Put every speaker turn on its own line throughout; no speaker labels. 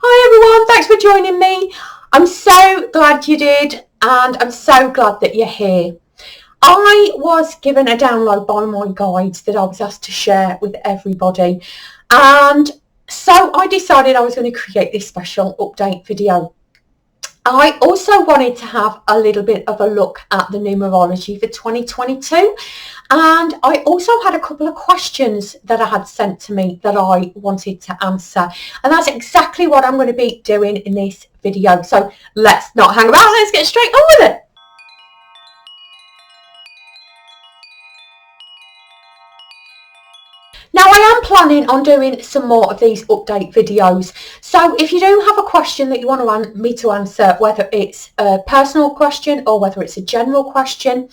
Hi everyone, thanks for joining me. I'm so glad you did, and I'm so glad that you're here. I was given a download by my guides that I was asked to share with everybody, and so I decided I was going to create this special update video. I also wanted to have a little bit of a look at the numerology for 2022, and I also had a couple of questions that I had sent to me that I wanted to answer, and that's exactly what I'm going to be doing in this video. So let's not hang about, let's get straight on with it. Now, I am planning on doing some more of these update videos. So if you do have a question that you want me to answer, whether it's a personal question or whether it's a general question,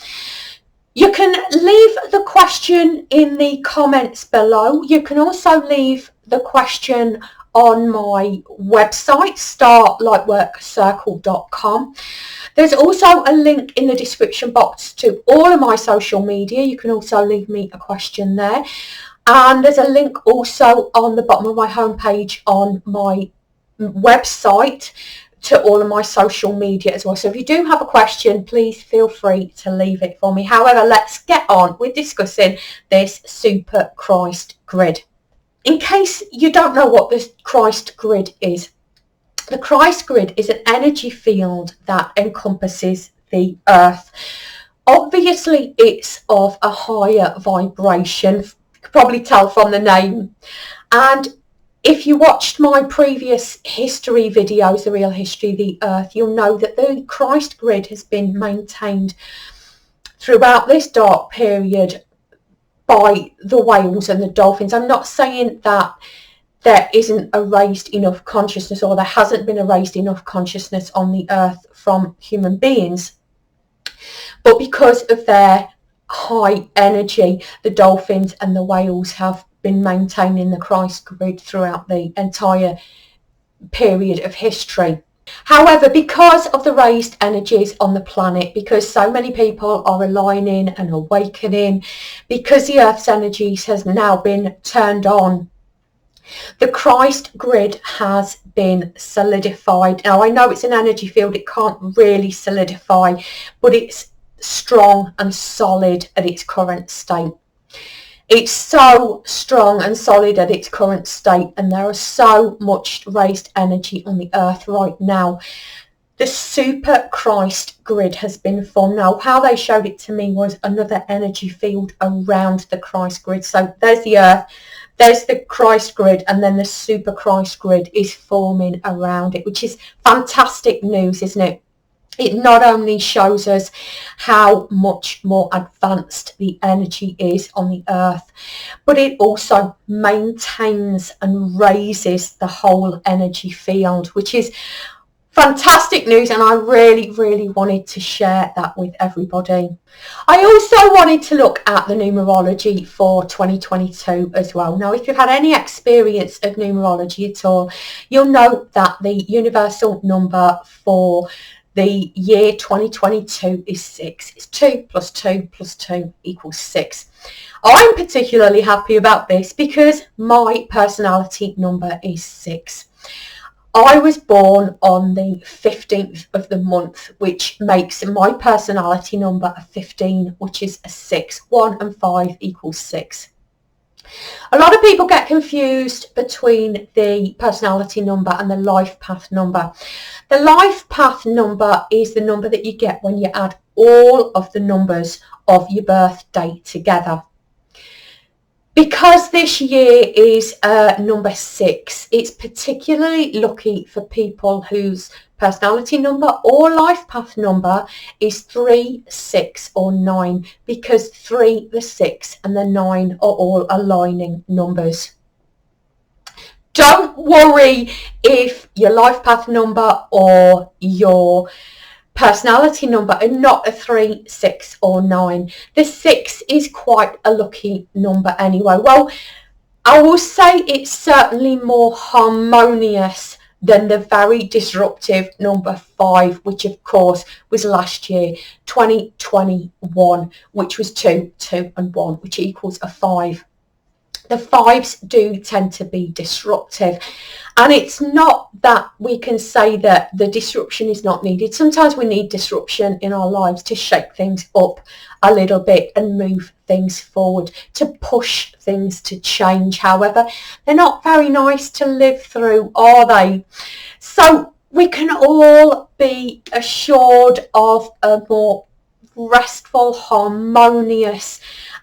you can leave the question in the comments below. You can also leave the question on my website, starlightworkcircle.com. There's also a link in the description box to all of my social media. You can also leave me a question there. And there's a link also on the bottom of my homepage on my website to all of my social media as well. So if you do have a question, please feel free to leave it for me. However, let's get on with discussing this Super Christ Grid. In case you don't know what this Christ Grid is, the Christ Grid is an energy field that encompasses the Earth. Obviously, it's of a higher vibration. You can probably tell from the name. And if you watched my previous history videos, the real history of the Earth, you'll know that the Christ Grid has been maintained throughout this dark period by the whales and the dolphins. I'm not saying that there isn't a raised enough consciousness, or there hasn't been a raised enough consciousness on the Earth from human beings, but because of their high energy, the dolphins and the whales have been maintaining the Christ Grid throughout the entire period of history. However, because of the raised energies on the planet, because so many people are aligning and awakening, because the Earth's energies has now been turned on, the Christ Grid has been solidified. Now, I know it's an energy field, it can't really solidify, but it's strong and solid at its current state. It's so strong and solid at its current state, and there is so much raised energy on the Earth right now. The Super Christ Grid has been formed. Now, how they showed it to me was another energy field around the Christ Grid. So there's the Earth, there's the Christ Grid, and then the Super Christ Grid is forming around it, which is fantastic news, isn't it? It not only shows us how much more advanced the energy is on the Earth, but it also maintains and raises the whole energy field, which is fantastic news, and I really wanted to share that with everybody. I also wanted to look at the numerology for 2022 as well. Now, if you've had any experience of numerology at all, you'll know that the universal number for the year 2022 is 6. It's 2 plus 2 plus 2 equals 6. I'm particularly happy about this because my personality number is 6. I was born on the 15th of the month, which makes my personality number a 15, which is a 6. 1 and 5 equals 6. A lot of people get confused between the personality number and the life path number. The life path number is the number that you get when you add all of the numbers of your birth date together. Because this year is number 6, it's particularly lucky for people whose personality number or life path number is 3, 6 or 9, because 3, the 6 and the 9 are all aligning numbers. Don't worry if your life path number or your personality number are not a 3, 6 or 9. The 6 is quite a lucky number anyway. Well, I will say it's certainly more harmonious than the very disruptive number 5, which of course was last year, 2021, which was 2, 2 and 1, which equals a 5. The 5s do tend to be disruptive, And it's not that we can say that the disruption is not needed. Sometimes we need disruption in our lives to shake things up a little bit and move things forward, to push things to change. However, they're not very nice to live through, are they? So we can all be assured of a more restful, harmonious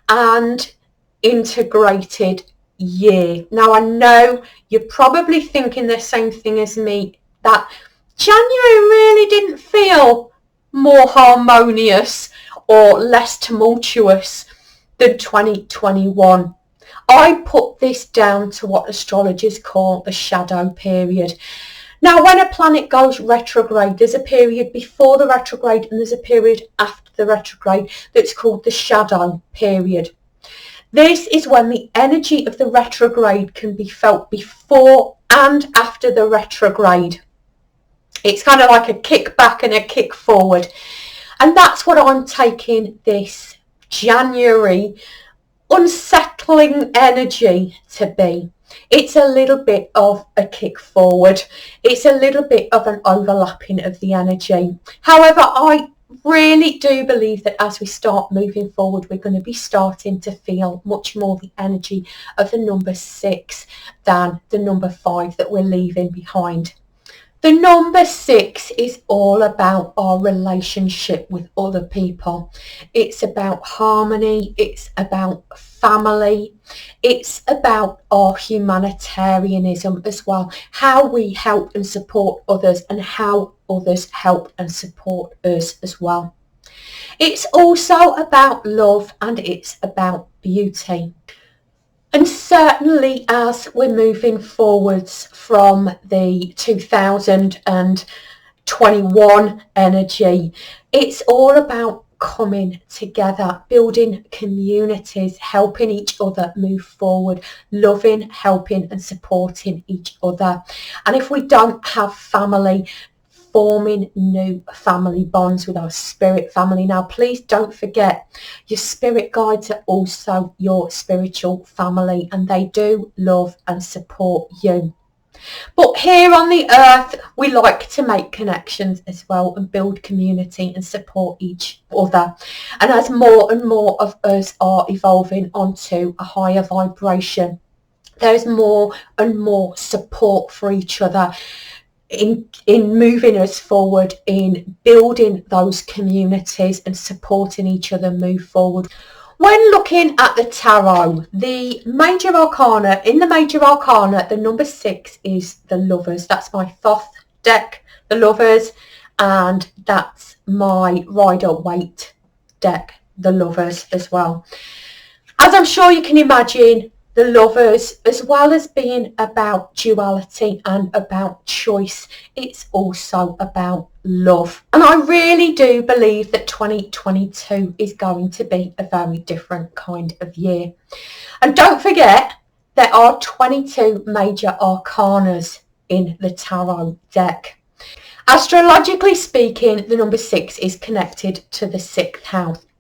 and integrated year. Now, I know you're probably thinking the same thing as me, that January really didn't feel more harmonious or less tumultuous than 2021. I put this down to what astrologers call the shadow period. Now, when a planet goes retrograde, there's a period before the retrograde and there's a period after the retrograde that's called the shadow period. This is when the energy of the retrograde can be felt before and after the retrograde. It's kind of like a kick back and a kick forward. And that's what I'm taking this January unsettling energy to be. It's a little bit of a kick forward. It's a little bit of an overlapping of the energy. However, I really do believe that as we start moving forward, we're going to be starting to feel much more the energy of the number 6 than the number 5 that we're leaving behind. The number 6 is all about our relationship with other people. It's about harmony. It's about family. It's about our humanitarianism as well. How we help and support others and how others help and support us as well. It's also about love and it's about beauty. And certainly as we're moving forwards from the 2021 energy, it's all about coming together, building communities, helping each other move forward, loving, helping and supporting each other. And if we don't have family, forming new family bonds with our spirit family. Now, please don't forget, your spirit guides are also your spiritual family and they do love and support you. But here on the earth, we like to make connections as well and build community and support each other. And as more and more of us are evolving onto a higher vibration, there's more and more support for each other in moving us forward, in building those communities and supporting each other move forward. When looking at the tarot, the major arcana, in the major arcana, the number 6 is the Lovers. That's my Thoth deck, the Lovers, and that's my Rider-Waite deck, the Lovers as well. As I'm sure you can imagine, the Lovers, as well as being about duality and about choice, it's also about love. And I really do believe that 2022 is going to be a very different kind of year. And don't forget, there are 22 major arcanas in the tarot deck. Astrologically speaking, the number 6 is connected to the 6th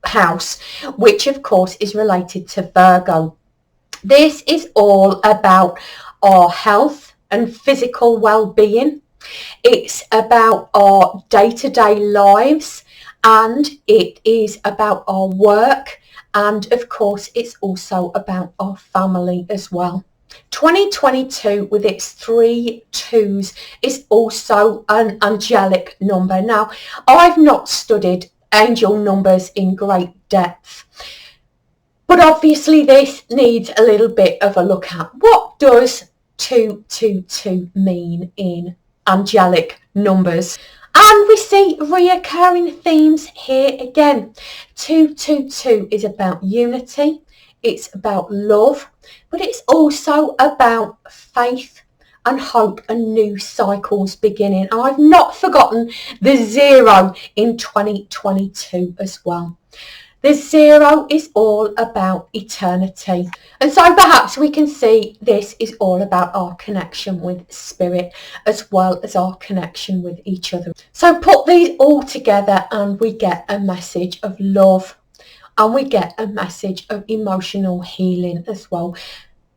house, which of course is related to Virgo. This is all about our health and physical well-being. It's about our day-to-day lives and it is about our work, and of course it's also about our family as well. 2022 with its 3 2s is also an angelic number. Now, I've not studied angel numbers in great depth, but obviously this needs a little bit of a look at. What does 222 mean in angelic numbers? And we see reoccurring themes here again. 222 is about unity, it's about love, but it's also about faith and hope and new cycles beginning. And I've not forgotten the 0 in 2022 as well. The 0 is all about eternity. And so perhaps we can see this is all about our connection with spirit as well as our connection with each other. So put these all together and we get a message of love and we get a message of emotional healing as well.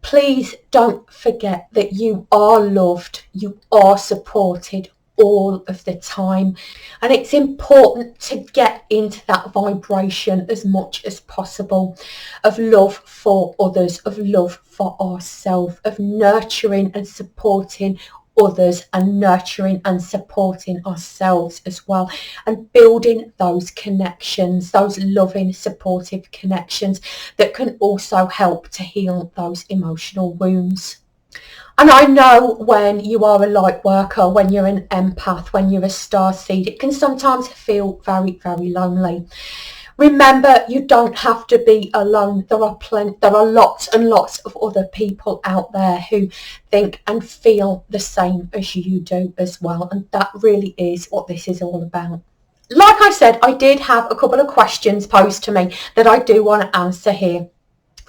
please don't forget that you are loved, you are supported all of the time, and it's important to get into that vibration as much as possible of love for others, of love for ourselves, of nurturing and supporting others and nurturing and supporting ourselves as well, and building those connections, those loving, supportive connections that can also help to heal those emotional wounds. And I know when you are a light worker, when you're an empath, when you're a starseed, it can sometimes feel very, very lonely. Remember, you don't have to be alone. There are lots and lots of other people out there who think and feel the same as you do as well. And that really is what this is all about. Like I said, I did have a couple of questions posed to me that I do want to answer here.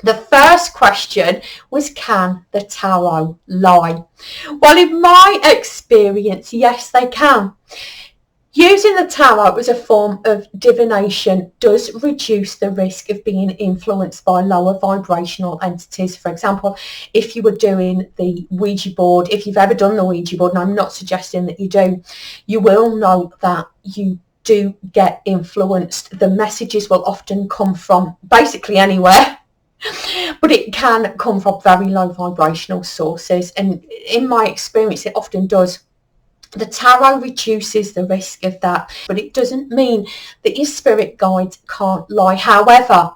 The first question was, can the tarot lie? Well, in my experience, yes, they can. Using the tarot as a form of divination does reduce the risk of being influenced by lower vibrational entities. For example, if you were doing the Ouija board, if you've ever done the Ouija board, and I'm not suggesting that you do, you will know that you do get influenced. The messages will often come from basically anywhere, but it can come from very low vibrational sources, and in my experience it often does. The tarot reduces the risk of that, but it doesn't mean that your spirit guides can't lie. However,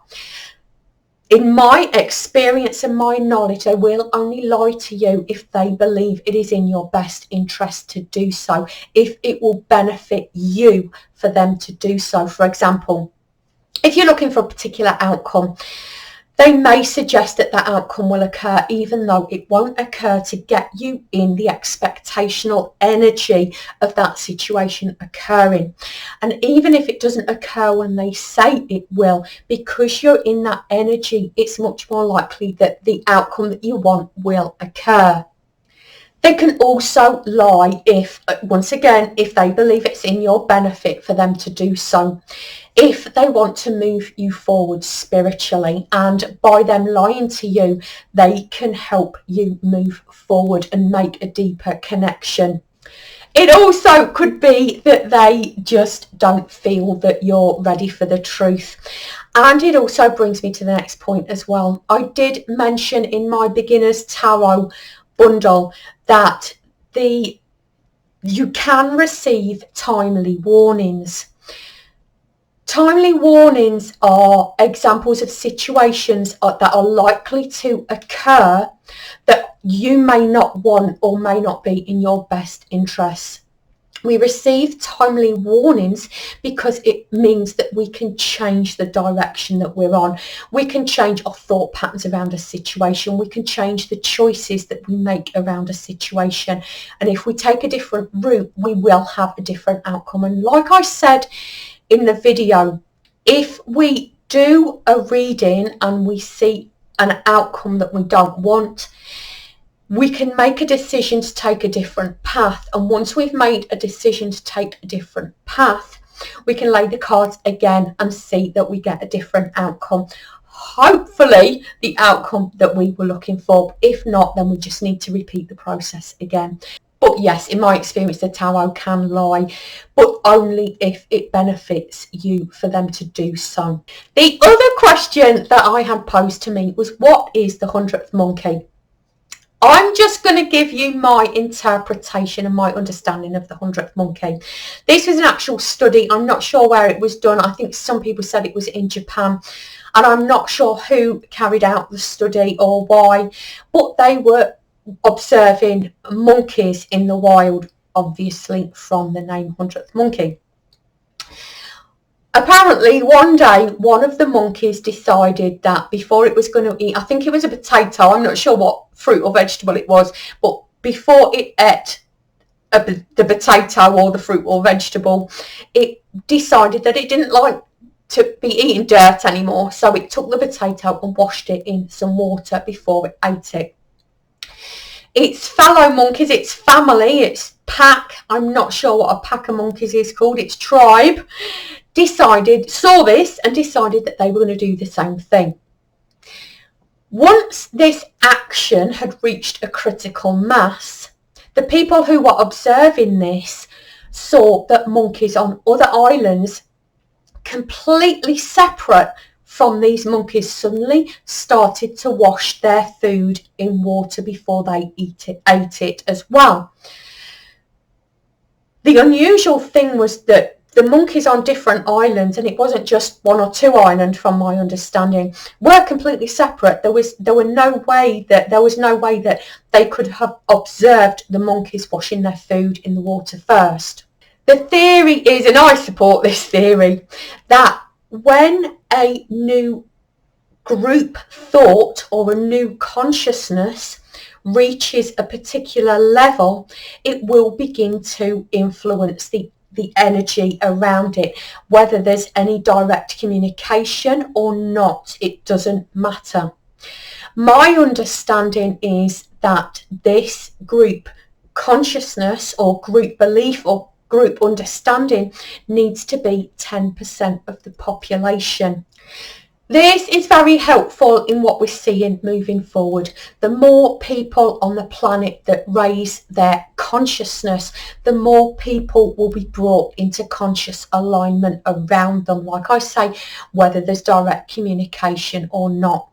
in my experience and my knowledge, they will only lie to you if they believe it is in your best interest to do so, if it will benefit you for them to do so. For example, if you're looking for a particular outcome, they may suggest that that outcome will occur, even though it won't occur, to get you in the expectational energy of that situation occurring. And even if it doesn't occur when they say it will, because you're in that energy, it's much more likely that the outcome that you want will occur. They can also lie if, once again, if they believe it's in your benefit for them to do so. If they want to move you forward spiritually, and by them lying to you, they can help you move forward and make a deeper connection. It also could be that they just don't feel that you're ready for the truth. And it also brings me to the next point as well. I did mention in my beginner's tarot bundle that you can receive timely warnings. Timely warnings are examples of situations that are likely to occur that you may not want or may not be in your best interests. We receive timely warnings because it means that we can change the direction that we're on. We can change our thought patterns around a situation. We can change the choices that we make around a situation. And if we take a different route, we will have a different outcome. And like I said in the video, if we do a reading and we see an outcome that we don't want, we can make a decision to take a different path. And once we've made a decision to take a different path, we can lay the cards again and see that we get a different outcome. Hopefully the outcome that we were looking for. If not, then we just need to repeat the process again. But yes, in my experience, the tarot can lie, but only if it benefits you for them to do so. The other question that I had posed to me was, what is the 100th monkey? I'm just going to give you my interpretation and my understanding of the 100th monkey. This was an actual study. I'm not sure where it was done. I think some people said it was in Japan, and I'm not sure who carried out the study or why, but they were observing monkeys in the wild, obviously from the name 100th monkey. Apparently one day one of the monkeys decided that before it was going to eat, I think it was a potato, I'm not sure what fruit or vegetable it was, but before it ate the potato or the fruit or vegetable, it decided that it didn't like to be eating dirt anymore, so it took the potato and washed it in some water before it ate it. Its fellow monkeys, its family, its pack, I'm not sure what a pack of monkeys is called, its tribe, saw this and decided that they were going to do the same thing. Once this action had reached a critical mass, the people who were observing this saw that monkeys on other islands, completely separate from these monkeys, suddenly started to wash their food in water before they ate it as well. The unusual thing was that the monkeys on different islands, and it wasn't just one or two islands from my understanding, were completely separate. There was no way that they could have observed the monkeys washing their food in the water first. The theory is, and I support this theory, that when a new group thought or a new consciousness reaches a particular level, it will begin to influence the energy around it. Whether there's any direct communication or not, it doesn't matter. My understanding is that this group consciousness or group belief or group understanding needs to be 10% of the population. This is very helpful in what we're seeing moving forward. The more people on the planet that raise their consciousness, the more people will be brought into conscious alignment around them. Like I say, whether there's direct communication or not.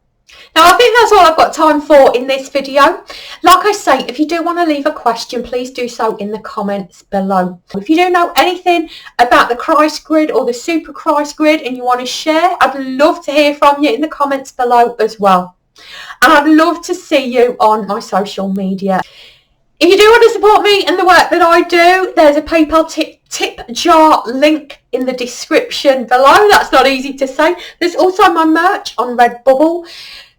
Now, I think that's all I've got time for in this video. Like I say, if you do want to leave a question, please do so in the comments below. If you do know anything about the Christ grid or the Super Christ grid and you want to share, I'd love to hear from you in the comments below as well. And I'd love to see you on my social media. If you do want to support me and the work that I do, there's a PayPal tip jar link in the description below. That's not easy to say. There's also my merch on Redbubble.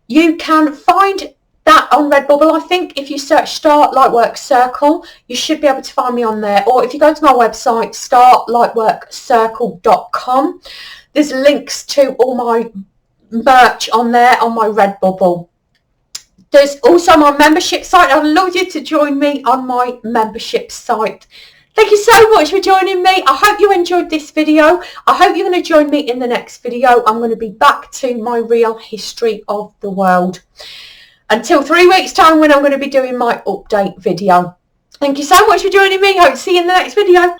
You can find that on Redbubble. I think if you search Start Lightwork Circle, you should be able to find me on there. Or if you go to my website, startlightworkcircle.com, there's links to all my merch on there on my Redbubble. There's also my membership site. I'd love you to join me on my membership site. Thank you so much for joining me. I hope you enjoyed this video. I hope you're going to join me in the next video. I'm going to be back to my real history of the world. Until 3 weeks time when I'm going to be doing my update video. Thank you so much for joining me. Hope to see you in the next video.